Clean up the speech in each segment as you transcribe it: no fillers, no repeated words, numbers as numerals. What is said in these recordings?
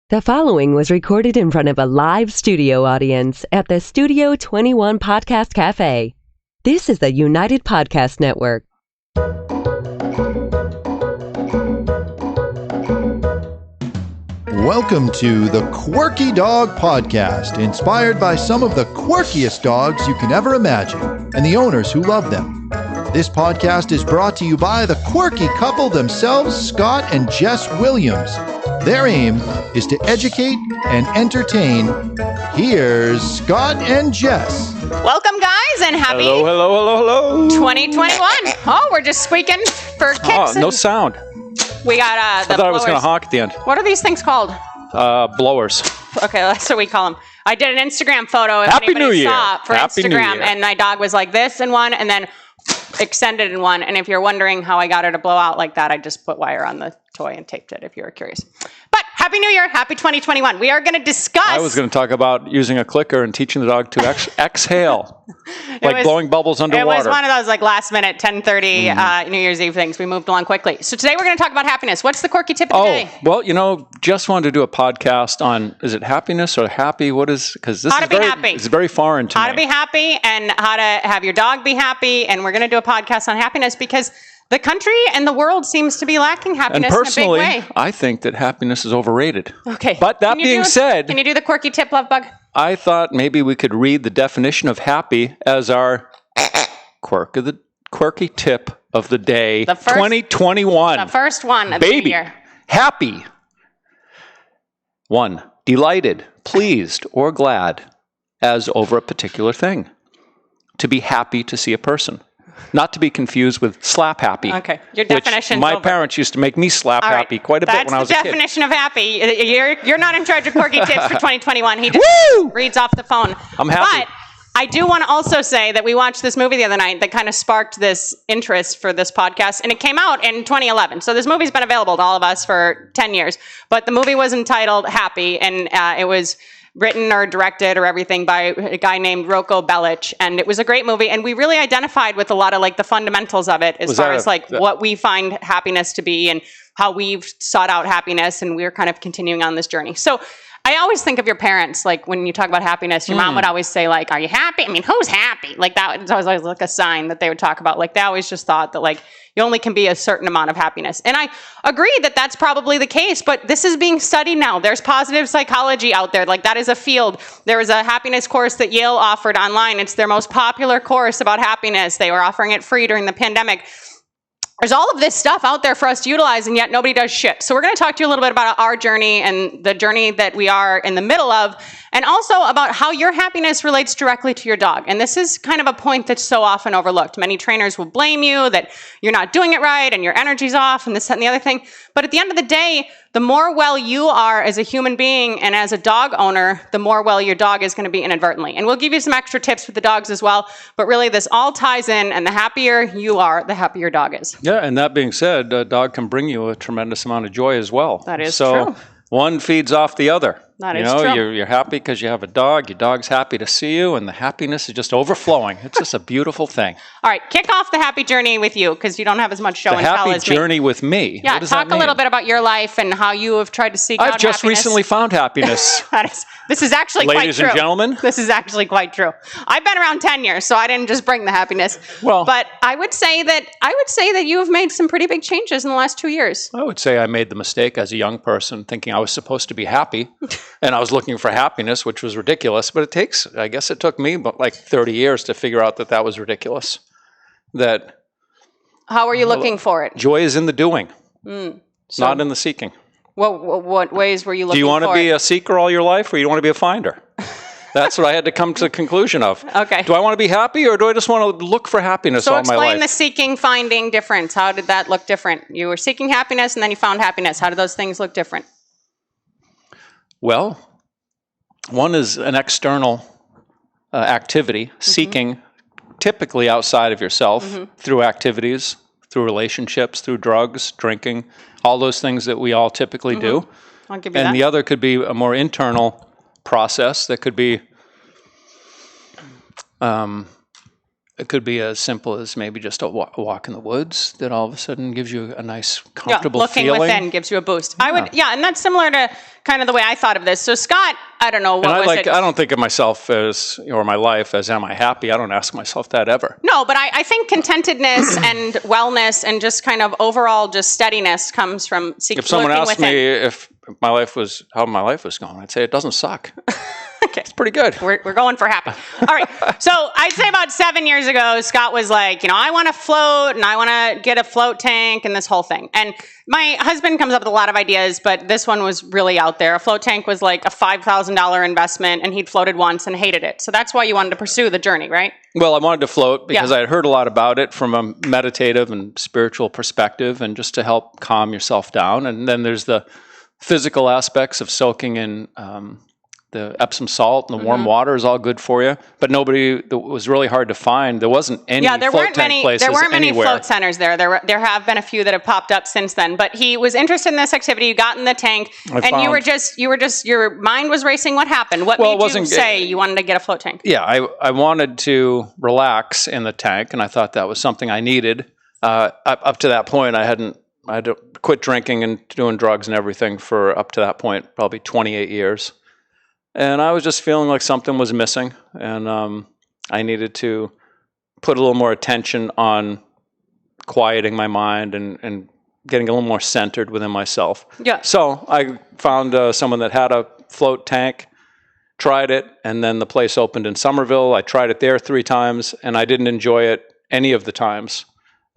The following was recorded in front of a live studio audience at the Studio 21 Podcast Cafe. This is the United Podcast Network. Welcome to the Quirky Dog Podcast, inspired by some of the quirkiest dogs you can ever imagine, and the owners who love them. This podcast is brought to you by the quirky couple themselves, Scott and Jess Williams. Their aim is to educate and entertain. Here's Scott and Jess. Welcome, guys, and happy Hello. 2021. Oh, we're just squeaking for kicks. Oh, no sound. We got I thought I was going to honk at the end. What are these things called? Blowers. Okay, that's what we call them. I did an Instagram photo. If Happy anybody New Year. saw for Happy New Instagram, Year. and my dog was like this in one, and then extended in one. And if you're wondering how I got her to blow out like that, I just put wire on the toy and taped it, if you were curious. But Happy New Year, Happy 2021. We are going to discuss. I was going to talk about using a clicker and teaching the dog to exhale, like blowing bubbles underwater. It was one of those like last minute 10:30 New Year's Eve things. We moved along quickly. So today we're going to talk about happiness. What's the quirky tip of the day? Well, Jess wanted to do a podcast on, is it happiness or happy? What is, because this is happy. It's very foreign to me. How to be happy and how to have your dog be happy. And we're going to do a podcast on happiness because the country and the world seems to be lacking happiness and personally, in a big way. I think that happiness is overrated. Okay. But that being said, can you do the quirky tip, love bug? I thought maybe we could read the definition of happy as our quirky tip of the day, 2021. The first one of the year. Happy. 1, delighted, pleased, or glad as over a particular thing. To be happy to see a person. Not to be confused with slap happy. Okay, your definition. My parents used to make me slap happy quite a bit when I was a kid. That's the definition of happy. You're not in charge of quirky tips for 2021. He just reads off the phone. I'm happy. But I do want to also say that we watched this movie the other night that kind of sparked this interest for this podcast, and it came out in 2011. So this movie's been available to all of us for 10 years. But the movie was entitled Happy, and it was written or directed or everything by a guy named Rocco Bellic, and it was a great movie, and we really identified with a lot of like the fundamentals of it as far as like what we find happiness to be and how we've sought out happiness, and we're kind of continuing on this journey. So I always think of your parents, like when you talk about happiness, your mom would always say like, are you happy? I mean, who's happy? Like that was always like a sign that they would talk about. Like they always just thought that like you only can be a certain amount of happiness. And I agree that that's probably the case, but this is being studied now. There's positive psychology out there. Like that is a field. There was a happiness course that Yale offered online. It's their most popular course about happiness. They were offering it free during the pandemic. There's all of this stuff out there for us to utilize, and yet nobody does shit. So we're going to talk to you a little bit about our journey and the journey that we are in the middle of, and also about how your happiness relates directly to your dog. And this is kind of a point that's so often overlooked. Many trainers will blame you that you're not doing it right and your energy's off and this, that, and the other thing. But at the end of the day, the more well you are as a human being and as a dog owner, the more well your dog is going to be inadvertently. And we'll give you some extra tips with the dogs as well. But really, this all ties in, and the happier you are, the happier your dog is. Yeah, and that being said, a dog can bring you a tremendous amount of joy as well. That is true. So one feeds off the other. That is true. You're happy because you have a dog. Your dog's happy to see you, and the happiness is just overflowing. It's just a beautiful thing. All right, kick off the happy journey with you because you don't have as much show and tell as me. The happy journey with me. Yeah, talk a little bit about your life and how you have tried to seek out happiness. I've just recently found happiness. This is actually quite true. Ladies and gentlemen. This is actually quite true. I've been around 10 years, so I didn't just bring the happiness. Well, but I would say that you have made some pretty big changes in the last 2 years. I would say I made the mistake as a young person thinking I was supposed to be happy, and I was looking for happiness, which was ridiculous. But I guess it took me like 30 years to figure out that was ridiculous. How are you looking for it? Joy is in the doing, not in the seeking. What ways were you looking for it? Do you want to be a seeker all your life, or you want to be a finder? That's what I had to come to the conclusion of. Okay. Do I want to be happy, or do I just want to look for happiness all my life? So explain the seeking, finding difference. How did that look different? You were seeking happiness, and then you found happiness. How did those things look different? Well, one is an external activity, seeking typically outside of yourself through activities, through relationships, through drugs, drinking, all those things that we all typically do. I'll give you that. And the other could be a more internal process that could be It could be as simple as maybe just a walk in the woods that all of a sudden gives you a nice, comfortable looking feeling. within gives you a boost. And that's similar to kind of the way I thought of this. So Scott, I don't know, I don't think of myself as, or my life as, am I happy? I don't ask myself that ever. No, but I think contentedness and wellness and just kind of overall just steadiness comes from seeking within. If someone asked me if how my life was going, I'd say it doesn't suck. Okay. It's pretty good. We're going for happy. All right. So I'd say about 7 years ago, Scott was like, I want to float and I want to get a float tank and this whole thing. And my husband comes up with a lot of ideas, but this one was really out there. A float tank was like a $5,000 investment and he'd floated once and hated it. So that's why you wanted to pursue the journey, right? Well, I wanted to float because I had heard a lot about it from a meditative and spiritual perspective and just to help calm yourself down. And then there's the physical aspects of soaking in the Epsom salt and the warm water is all good for you, but it was really hard to find. There wasn't any float tank places there weren't many anywhere. Float centers there. There have been a few that have popped up since then, but he was interested in this activity. You got in the tank your mind was racing. What happened? What made you say you wanted to get a float tank? Yeah, I wanted to relax in the tank, and I thought that was something I needed. Up to that point, I had quit drinking and doing drugs and everything for up to that point, probably 28 years. And I was just feeling like something was missing, and I needed to put a little more attention on quieting my mind and getting a little more centered within myself. Yeah. So I found someone that had a float tank, tried it, and then the place opened in Somerville. I tried it there 3 times, and I didn't enjoy it any of the times.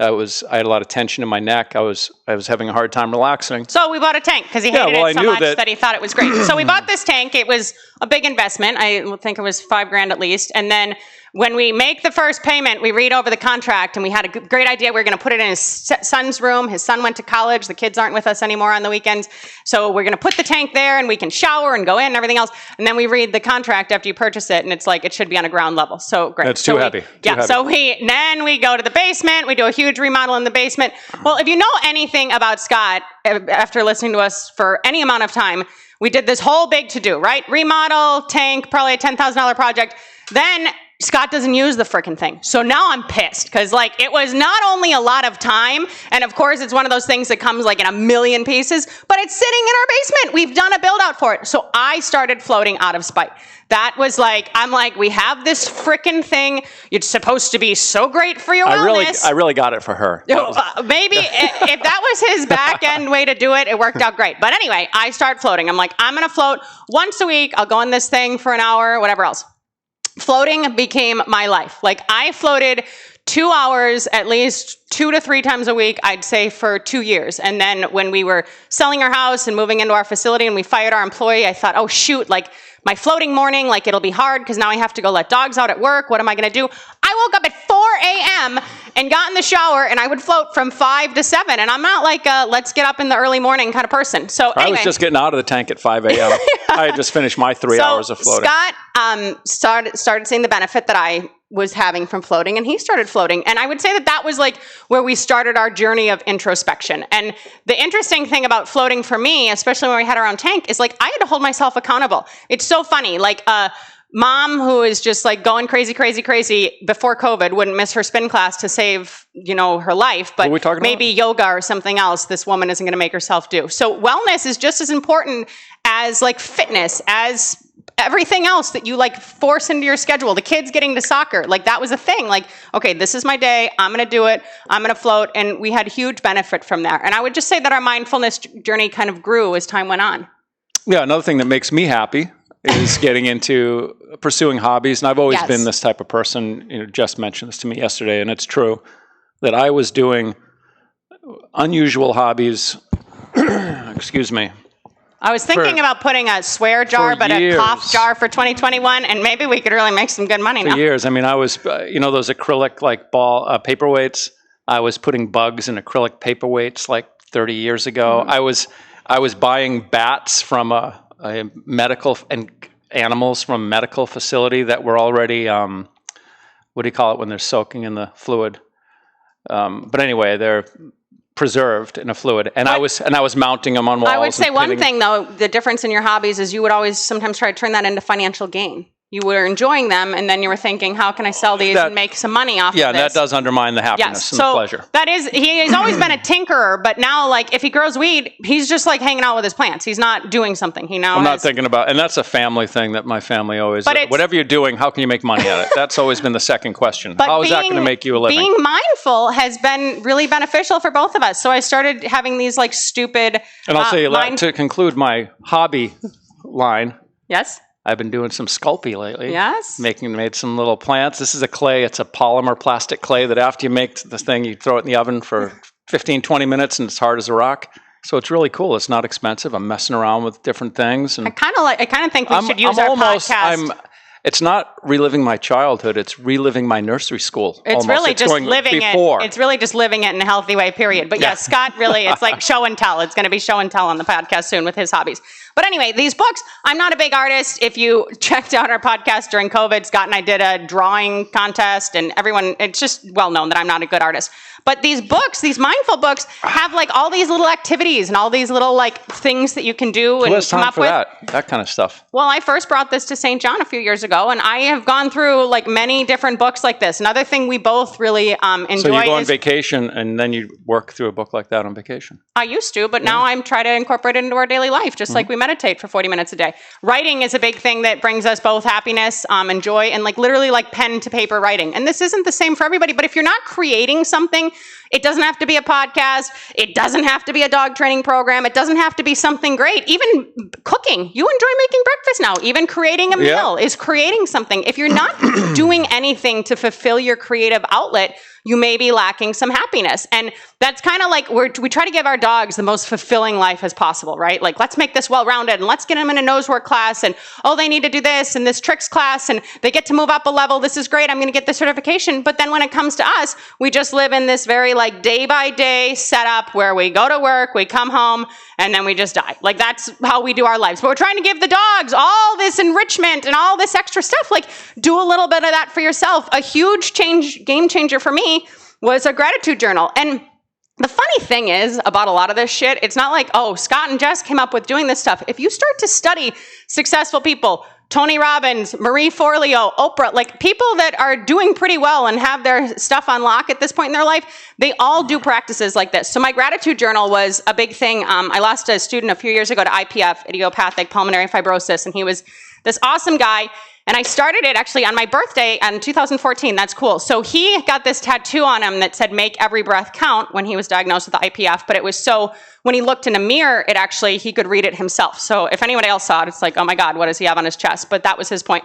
I had a lot of tension in my neck. I was having a hard time relaxing. So we bought a tank because he hated it so much that he thought it was great. So we bought this tank. It was a big investment. I think it was $5,000 at least. And then when we make the first payment, we read over the contract and we had a great idea. We were going to put it in his son's room. His son went to college. The kids aren't with us anymore on the weekends. So we're going to put the tank there and we can shower and go in and everything else. And then we read the contract after you purchase it and it's like, it should be on a ground level. So great. That's too heavy. So then we go to the basement. We do a huge remodel in the basement. Well, if you know anything about Scott, after listening to us for any amount of time, we did this whole big to-do, right? Remodel, tank, probably a $10,000 project. Then Scott doesn't use the frickin' thing. So now I'm pissed because it was not only a lot of time, and of course it's one of those things that comes in a million pieces, but it's sitting in our basement. We've done a build out for it. So I started floating out of spite. That was we have this frickin' thing. It's supposed to be so great for your wellness. I really got it for her. Maybe if that was his back end way to do it, it worked out great. But anyway, I start floating. I'm like, I'm going to float once a week. I'll go in this thing for an hour, whatever else. Floating became my life. I floated 2 hours at least 2 to 3 times a week, I'd say for 2 years. And then when we were selling our house and moving into our facility and we fired our employee, I thought, oh shoot, my floating morning, it'll be hard because now I have to go let dogs out at work. What am I going to do? I woke up at 4 a.m. and got in the shower and I would float from 5 to 7. And I'm not let's get up in the early morning kind of person. So anyway. I was just getting out of the tank at 5 a.m. I had just finished my 3 hours of floating. Scott started seeing the benefit that I was having from floating, and he started floating. And I would say that was where we started our journey of introspection. And the interesting thing about floating for me, especially when we had our own tank, is I had to hold myself accountable. It's so funny. Mom who is just going crazy before COVID wouldn't miss her spin class to save, her life, but maybe yoga or something else this woman isn't going to make herself do. So wellness is just as important as fitness, as everything else that you force into your schedule. The kids getting to soccer, that was a thing. Okay, this is my day. I'm going to do it. I'm going to float. And we had huge benefit from there. And I would just say that our mindfulness journey kind of grew as time went on. Yeah, another thing that makes me happy is getting into pursuing hobbies. And I've always been this type of person. Jess mentioned this to me yesterday, and it's true that I was doing unusual hobbies. Excuse me. I was thinking about putting a swear jar, but a cough jar for 2021, and maybe we could really make some good money now. For years. I mean, I was, those acrylic ball paperweights. I was putting bugs in acrylic paperweights 30 years ago. Mm-hmm. I was buying bats from a medical and animals from a medical facility that were already, what do you call it when they're soaking in the fluid? But anyway, they're preserved in a fluid, and I was mounting them on walls. I would say one thing though, the difference in your hobbies is you would always sometimes try to turn that into financial gain. you were enjoying them, and then you were thinking, how can I sell these and make some money off of this? Yeah, that does undermine the happiness and the pleasure. That is, he's always been a tinkerer, but now, like, if he grows weed, he's just, like, hanging out with his plants. He's not doing something. I'm not thinking about, and that's a family thing that my family always, whatever you're doing, how can you make money at it? That's always been the second question. How is that going to make you a living? Being mindful has been really beneficial for both of us. So I started having these, like, stupid... And I'll say, to conclude my hobby line... Yes? I've been doing some Sculpey lately. Yes. Made some little plants. This is a clay. It's a polymer plastic clay that after you make the thing, you throw it in the oven for 15, 20 minutes and it's hard as a rock. So it's really cool. It's not expensive. I'm messing around with different things. And I kind of think we should use our podcast. It's not reliving my childhood. It's reliving my nursery school. It's really just living it. It's really just living it in a healthy way, period. But yes, Scott really, it's like show and tell. It's going to be show and tell on the podcast soon with his hobbies. But anyway, these books, I'm not a big artist. If you checked out our podcast during COVID, Scott and I did a drawing contest, and everyone, it's just well known that I'm not a good artist. But these books, these mindful books, have like all these little activities and all these little like things that you can do and come up with. That kind of stuff. Well, I first brought this to St. John a few years ago, and I have gone through like many different books like this. Another thing we both really enjoy. So you go on vacation and then you work through a book like that on vacation. I used to, but now I'm trying to incorporate it into our daily life, just like we meditate for 40 minutes a day. Writing is a big thing that brings us both happiness and joy, and like literally like pen to paper writing. And this isn't the same for everybody, but if you're not creating something, it doesn't have to be a podcast. It doesn't have to be a dog training program. It doesn't have to be something great. Even cooking. You enjoy making breakfast now. Even creating a meal is creating something. If you're not doing anything to fulfill your creative outlet, you may be lacking some happiness. And that's kind of like we try to give our dogs the most fulfilling life as possible, right? Like, let's make this well-rounded and let's get them in a nose work class and, they need to do this and this tricks class and they get to move up a level. This is great. I'm going to get the certification. But then when it comes to us, we just live in this very like day by day setup where we go to work, we come home, and then we just die. Like, that's how we do our lives. But we're trying to give the dogs all this enrichment and all this extra stuff. Like, do a little bit of that for yourself. A huge game changer for me was a gratitude journal. And the funny thing is about a lot of this shit, it's not like, Scott and Jess came up with doing this stuff. If you start to study successful people, Tony Robbins, Marie Forleo, Oprah, like people that are doing pretty well and have their stuff on lock at this point in their life, they all do practices like this. So my gratitude journal was a big thing. I lost a student a few years ago to IPF, idiopathic pulmonary fibrosis, and he was this awesome guy. And I started it actually on my birthday in 2014. That's cool. So he got this tattoo on him that said, "Make every breath count," when he was diagnosed with IPF. But it was so, when he looked in a mirror, he could read it himself. So if anybody else saw it, it's like, oh my God, what does he have on his chest? But that was his point.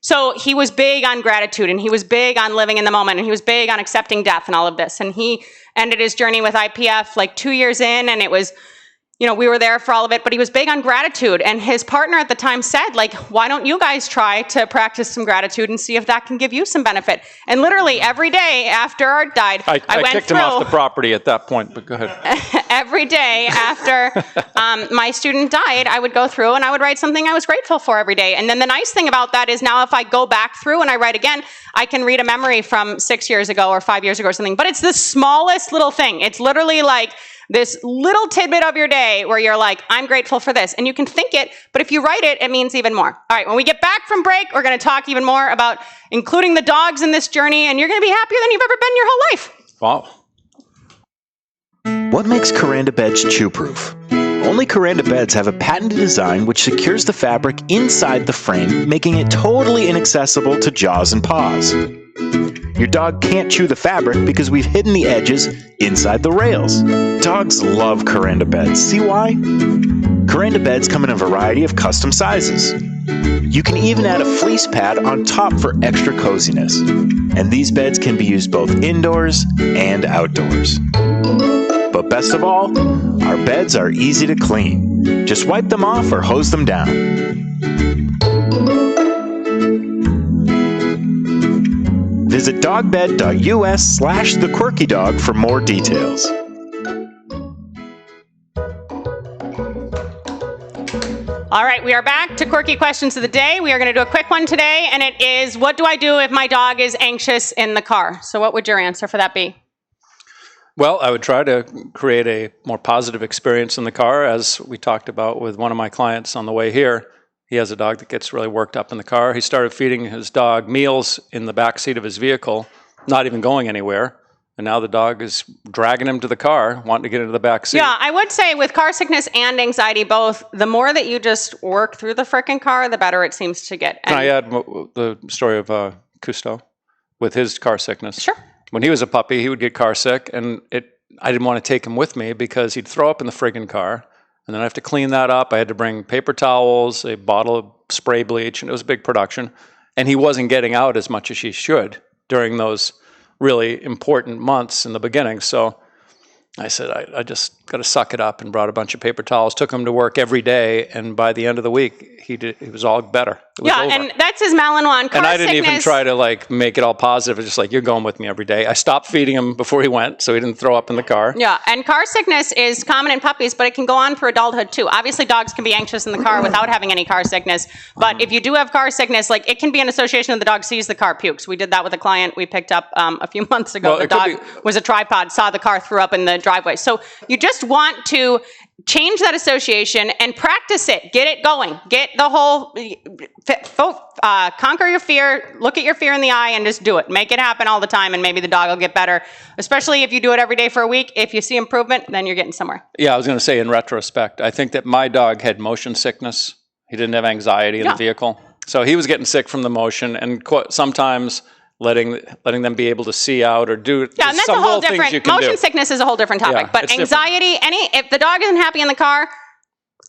So he was big on gratitude, and he was big on living in the moment, and he was big on accepting death and all of this. And he ended his journey with IPF like 2 years in, and it was, we were there for all of it, but he was big on gratitude. And his partner at the time said, like, why don't you guys try to practice some gratitude and see if that can give you some benefit? And literally every day after Art died, I went kicked him off the property at that point, but go ahead. Every day after my student died, I would go through and I would write something I was grateful for every day. And then the nice thing about that is now if I go back through and I write again, I can read a memory from 6 years ago or 5 years ago or something. But it's the smallest little thing. It's literally like this little tidbit of your day where you're like, I'm grateful for this. And you can think it, but if you write it, it means even more. All right, when we get back from break, we're going to talk even more about including the dogs in this journey, and you're going to be happier than you've ever been your whole life. Wow. What makes Kuranda beds chew-proof? Only Kuranda beds have a patented design which secures the fabric inside the frame, making it totally inaccessible to jaws and paws. Your dog can't chew the fabric because we've hidden the edges inside the rails. Dogs love Kuranda beds. See why? Kuranda beds come in a variety of custom sizes. You can even add a fleece pad on top for extra coziness. And these beds can be used both indoors and outdoors. But best of all, our beds are easy to clean. Just wipe them off or hose them down. Visit dogbed.us/thequirkydog for more details. All right, we are back to Quirky Questions of the Day. We are going to do a quick one today, and it is, what do I do if my dog is anxious in the car? So what would your answer for that be? Well, I would try to create a more positive experience in the car, as we talked about with one of my clients on the way here. He has a dog that gets really worked up in the car. He started feeding his dog meals in the back seat of his vehicle, not even going anywhere. And now the dog is dragging him to the car, wanting to get into the back seat. Yeah, I would say with car sickness and anxiety both, the more that you just work through the frickin' car, the better it seems to get. Can I add the story of Cousteau with his car sickness? Sure. When he was a puppy, he would get car sick, and I didn't want to take him with me because he'd throw up in the friggin' car, and then I have to clean that up. I had to bring paper towels, a bottle of spray bleach, and it was a big production. And he wasn't getting out as much as he should during those really important months in the beginning. So I said, I just got to suck it up, and brought a bunch of paper towels, took him to work every day, and by the end of the week, he was all better. It was over. And that's his Malinois. And I didn't even try to like make it all positive. It's just like, you're going with me every day. I stopped feeding him before he went, so he didn't throw up in the car. Yeah, and car sickness is common in puppies, but it can go on through adulthood too. Obviously, dogs can be anxious in the car without having any car sickness, but if you do have car sickness, like it can be an association of the dog sees the car, pukes. We did that with a client we picked up a few months ago. Well, the dog was a tripod, saw the car, threw up in the driveway. So you just want to change that association and practice it. Get it going. Get the whole, conquer your fear, look at your fear in the eye and just do it. Make it happen all the time, and maybe the dog will get better, especially if you do it every day for a week. If you see improvement, then you're getting somewhere. Yeah, I was going to say in retrospect, I think that my dog had motion sickness. He didn't have anxiety in the vehicle. So he was getting sick from the motion, and sometimes letting them be able to see out or do and that's some a whole little things different you can motion do. sickness is a whole different topic. Yeah, but it's anxiety, if the dog isn't happy in the car,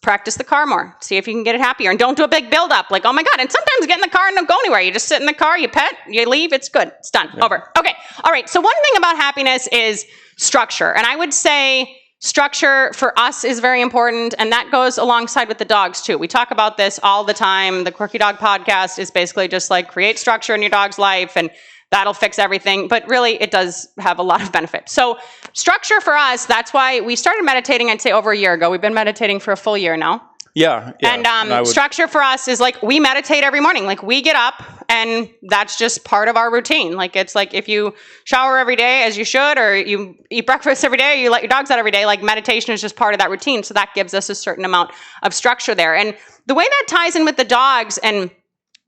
practice the car more. See if you can get it happier, and don't do a big build up like, oh my God. And sometimes get in the car and don't go anywhere. You just sit in the car, you pet, you leave, it's good. It's done. Over. Okay. All right. So one thing about happiness is structure. And I would say structure for us is very important, and that goes alongside with the dogs too. We talk about this all the time. The Quirky Dog podcast is basically just like create structure in your dog's life, and that'll fix everything. But really, it does have a lot of benefit. So structure for us, that's why we started meditating, I'd say over a year ago. We've been meditating for a full year now. Yeah. And structure for us is like we meditate every morning. Like we get up and that's just part of our routine. Like it's like if you shower every day as you should, or you eat breakfast every day, or you let your dogs out every day, like meditation is just part of that routine. So that gives us a certain amount of structure there. And the way that ties in with the dogs and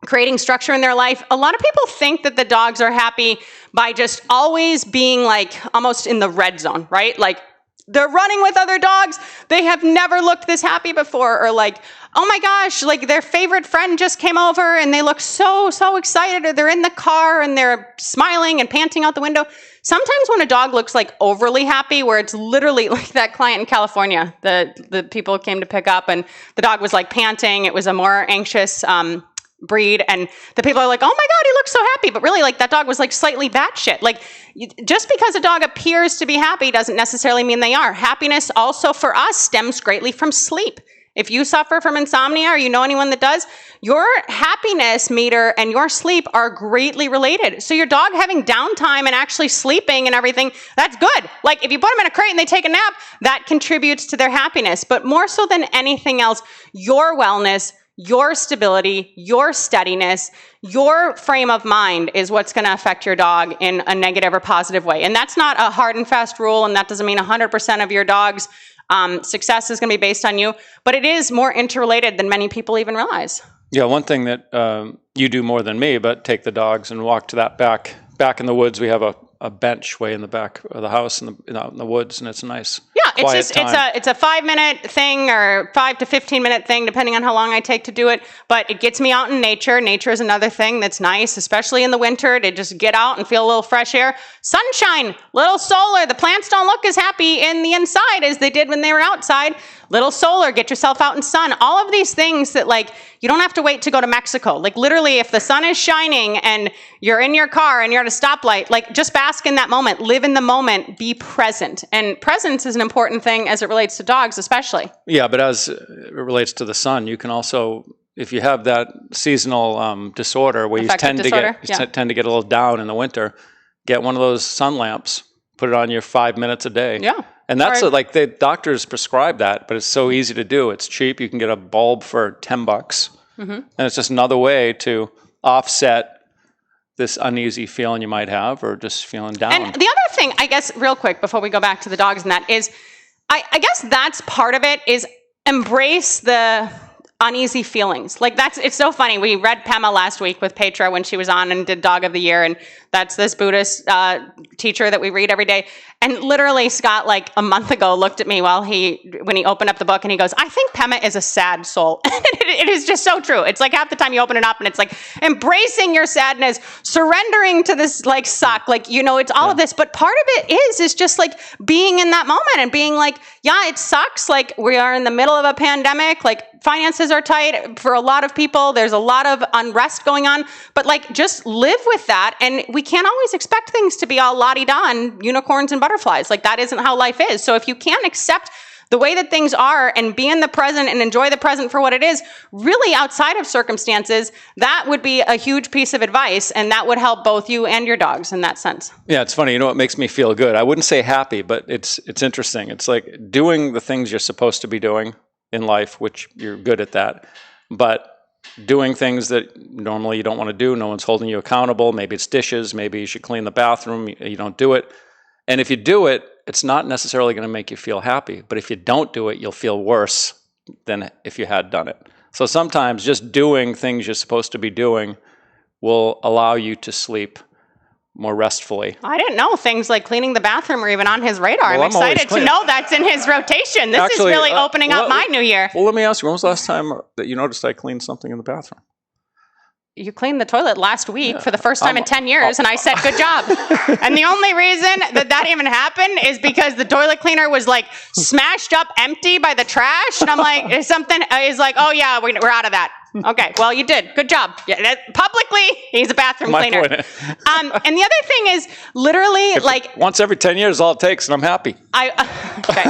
creating structure in their life, a lot of people think that the dogs are happy by just always being like almost in the red zone, right? Like they're running with other dogs. They have never looked this happy before. Or like, oh my gosh, like their favorite friend just came over and they look so excited. Or they're in the car and they're smiling and panting out the window. Sometimes when a dog looks like overly happy, where it's literally like that client in California, the people came to pick up and the dog was like panting. It was a more anxious breed, and the people are like, oh my God, he looks so happy. But really, like that dog was like slightly batshit. Like just because a dog appears to be happy doesn't necessarily mean they are. Happiness also for us stems greatly from sleep. If you suffer from insomnia or you know anyone that does, your happiness meter and your sleep are greatly related. So your dog having downtime and actually sleeping and everything, that's good. Like if you put them in a crate and they take a nap, that contributes to their happiness. But more so than anything else, your wellness, your stability, your steadiness, your frame of mind is what's going to affect your dog in a negative or positive way. And that's not a hard and fast rule, and that doesn't mean 100% of your dog's success is going to be based on you, but it is more interrelated than many people even realize. Yeah, one thing that you do more than me, but take the dogs and walk to that back in the woods. We have a bench way in the back of the house in the woods, and it's nice. Yeah, it's a 5-minute thing or 5 to 15-minute thing, depending on how long I take to do it. But it gets me out in nature. Nature is another thing that's nice, especially in the winter, to just get out and feel a little fresh air. Sunshine, little solar. The plants don't look as happy in the inside as they did when they were outside. Little solar, get yourself out in sun. All of these things that like, you don't have to wait to go to Mexico. Like literally, if the sun is shining and you're in your car and you're at a stoplight, like just bask in that moment, live in the moment, be present. And presence is an important thing as it relates to dogs, especially. Yeah, but as it relates to the sun, you can also, if you have that seasonal disorder where you tend to get a little down in the winter, get one of those sun lamps, put it on your 5 minutes a day. Yeah. And that's like the doctors prescribe that, but it's so easy to do. It's cheap. You can get a bulb for $10. Mm-hmm. And it's just another way to offset this uneasy feeling you might have or just feeling down. And the other thing, I guess, real quick, before we go back to the dogs and that is, I guess that's part of it, is embrace the uneasy feelings. Like it's so funny. We read Pema last week with Petra when she was on and did Dog of the Year. And that's this Buddhist teacher that we read every day. And literally Scott, like a month ago, looked at me when he opened up the book and he goes, I think Pema is a sad soul. It is just so true. It's like half the time you open it up and it's like embracing your sadness, surrendering to this like suck. Like, it's all of this. But part of it is just like being in that moment and being like, yeah, it sucks. Like we are in the middle of a pandemic. Like finances are tight for a lot of people. There's a lot of unrest going on. But like just live with that. And we can't always expect things to be all la-di-da and unicorns and butterflies. Like that isn't how life is. So if you can't accept the way that things are and be in the present and enjoy the present for what it is, really outside of circumstances, that would be a huge piece of advice. And that would help both you and your dogs in that sense. Yeah, it's funny. It makes me feel good. I wouldn't say happy, but it's interesting. It's like doing the things you're supposed to be doing in life, which you're good at that, but doing things that normally you don't want to do. No one's holding you accountable. Maybe it's dishes. Maybe you should clean the bathroom. You don't do it. And if you do it, it's not necessarily going to make you feel happy. But if you don't do it, you'll feel worse than if you had done it. So sometimes just doing things you're supposed to be doing will allow you to sleep more restfully. I didn't know things like cleaning the bathroom were even on his radar. Well, I'm excited to know that's in his rotation. This is really opening up my new year. Well, let me ask you, when was the last time that you noticed I cleaned something in the bathroom? You cleaned the toilet last week for the first time in 10 years, and I said, good job. And the only reason that even happened is because the toilet cleaner was like smashed up empty by the trash. And I'm like, something is like, oh yeah, we're out of that. Okay, well, you did. Good job. Yeah, publicly, he's a bathroom cleaner. And the other thing is literally once every 10 years, all it takes, and I'm happy. Okay.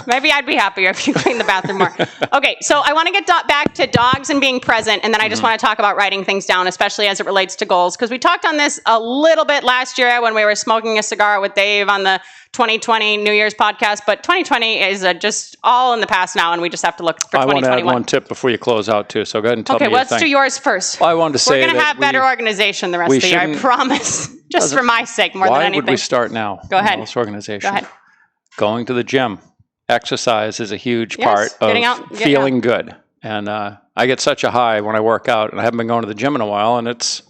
Maybe I'd be happier if you cleaned the bathroom more. Okay, so I want to get back to dogs and being present, and then I just want to talk about writing things down, especially as it relates to goals, because we talked on this a little bit last year when we were smoking a cigar with Dave on the 2020 New Year's podcast, but 2020 is just all in the past now, and we just have to look for 2021. I want to add one tip before you close out, too, so go ahead and tell me your thing. Okay, let's do yours first. Well, I wanted to say we're going to have better organization the rest of the year, I promise. Just for my sake, more than anything. Why would we start now? Go ahead. This organization. Go ahead. Going to the gym. Exercise is a huge part of feeling good. And I get such a high when I work out, and I haven't been going to the gym in a while, and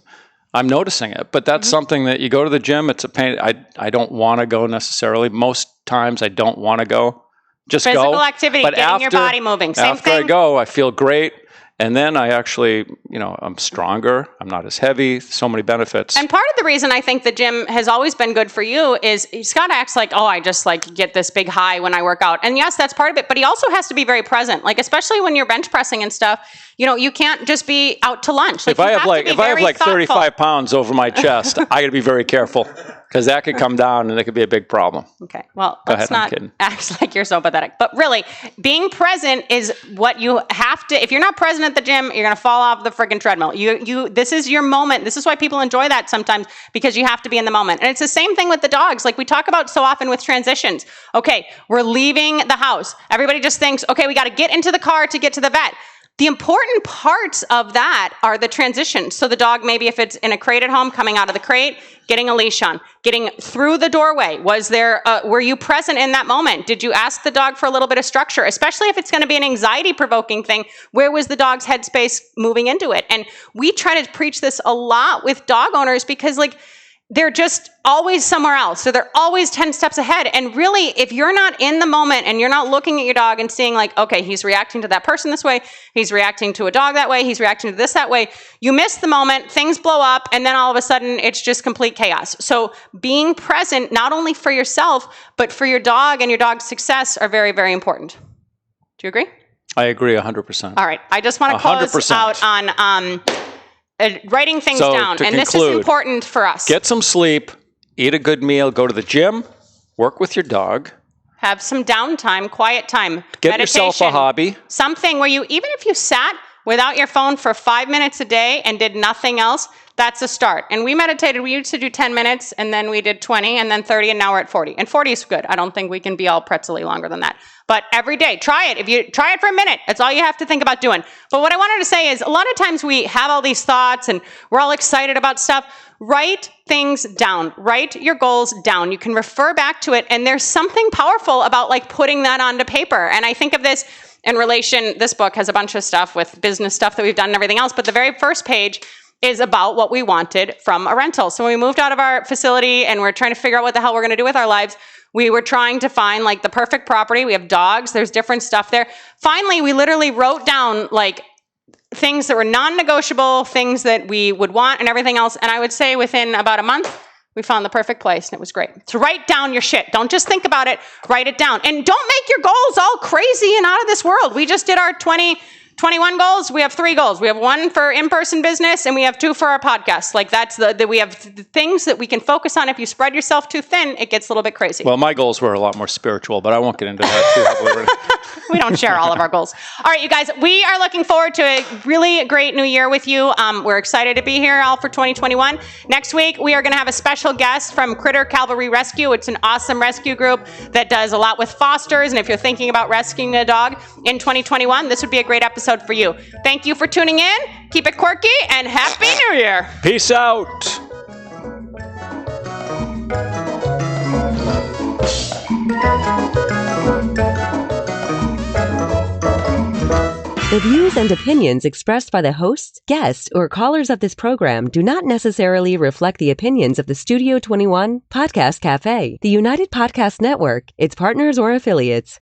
I'm noticing it. But that's something that you go to the gym, it's a pain. I don't want to go necessarily. Most times I don't want to go. Just go. Physical activity, but getting your body moving. Same after thing. I go, I feel great. And then I actually, I'm stronger. I'm not as heavy. So many benefits. And part of the reason I think the gym has always been good for you is Scott acts like, I just get this big high when I work out. And yes, that's part of it. But he also has to be very present. Like, especially when you're bench pressing and stuff, you can't just be out to lunch. If I have 35 pounds over my chest, I got to be very careful because that could come down and it could be a big problem. Okay. Well, let's not act like you're so pathetic. But really, being present is what you have to. If you're not present at the gym, you're going to fall off the freaking treadmill. This is your moment. This is why people enjoy that sometimes, because you have to be in the moment. And it's the same thing with the dogs. Like we talk about so often with transitions. Okay, we're leaving the house. Everybody just thinks, okay, we got to get into the car to get to the vet. The important parts of that are the transitions. So the dog, maybe if it's in a crate at home, coming out of the crate, getting a leash on, getting through the doorway. Were you present in that moment? Did you ask the dog for a little bit of structure? Especially if it's going to be an anxiety-provoking thing, where was the dog's headspace moving into it? And we try to preach this a lot with dog owners because they're just always somewhere else. So they're always 10 steps ahead. And really, if you're not in the moment and you're not looking at your dog and seeing okay, he's reacting to that person this way, he's reacting to a dog that way, he's reacting to this that way, you miss the moment, things blow up, and then all of a sudden it's just complete chaos. So being present, not only for yourself, but for your dog and your dog's success are very, very important. Do you agree? I agree 100%. All right. I just want to close 100%. Out on writing things down. And this is important for us. Get some sleep, eat a good meal, go to the gym, work with your dog. Have some downtime, quiet time. Get yourself a hobby. Something where even if you sat without your phone for 5 minutes a day and did nothing else, that's a start. And we meditated. We used to do 10 minutes, and then we did 20, and then 30, and now we're at 40. And 40 is good. I don't think we can be all pretzel-y longer than that. But every day, try it. If you try it for a minute, that's all you have to think about doing. But what I wanted to say is, a lot of times we have all these thoughts, and we're all excited about stuff. Write things down. Write your goals down. You can refer back to it, and there's something powerful about putting that onto paper. And I think of this, in relation, this book has a bunch of stuff with business stuff that we've done and everything else, but the very first page is about what we wanted from a rental. So when we moved out of our facility and we're trying to figure out what the hell we're going to do with our lives, we were trying to find like the perfect property. We have dogs. There's different stuff there. Finally, we literally wrote down like things that were non-negotiable, things that we would want and everything else. And I would say within about a month, we found the perfect place and it was great. So write down your shit. Don't just think about it. Write it down. And don't make your goals all crazy and out of this world. We just did our 2021 goals. We have 3 goals. We have 1 for in-person business and we have 2 for our podcast. Like that's we have things that we can focus on. If you spread yourself too thin, it gets a little bit crazy. Well, my goals were a lot more spiritual, but I won't get into that too heavily. We don't share all of our goals. All right, you guys, we are looking forward to a really great new year with you. We're excited to be here all for 2021. Next week, we are going to have a special guest from Critter Cavalry Rescue. It's an awesome rescue group that does a lot with fosters. And if you're thinking about rescuing a dog in 2021, this would be a great episode for you. Thank you for tuning in. Keep it quirky and Happy New Year. Peace out. The views and opinions expressed by the hosts, guests, or callers of this program do not necessarily reflect the opinions of the Studio 21 Podcast Cafe, the United Podcast Network, its partners, or affiliates.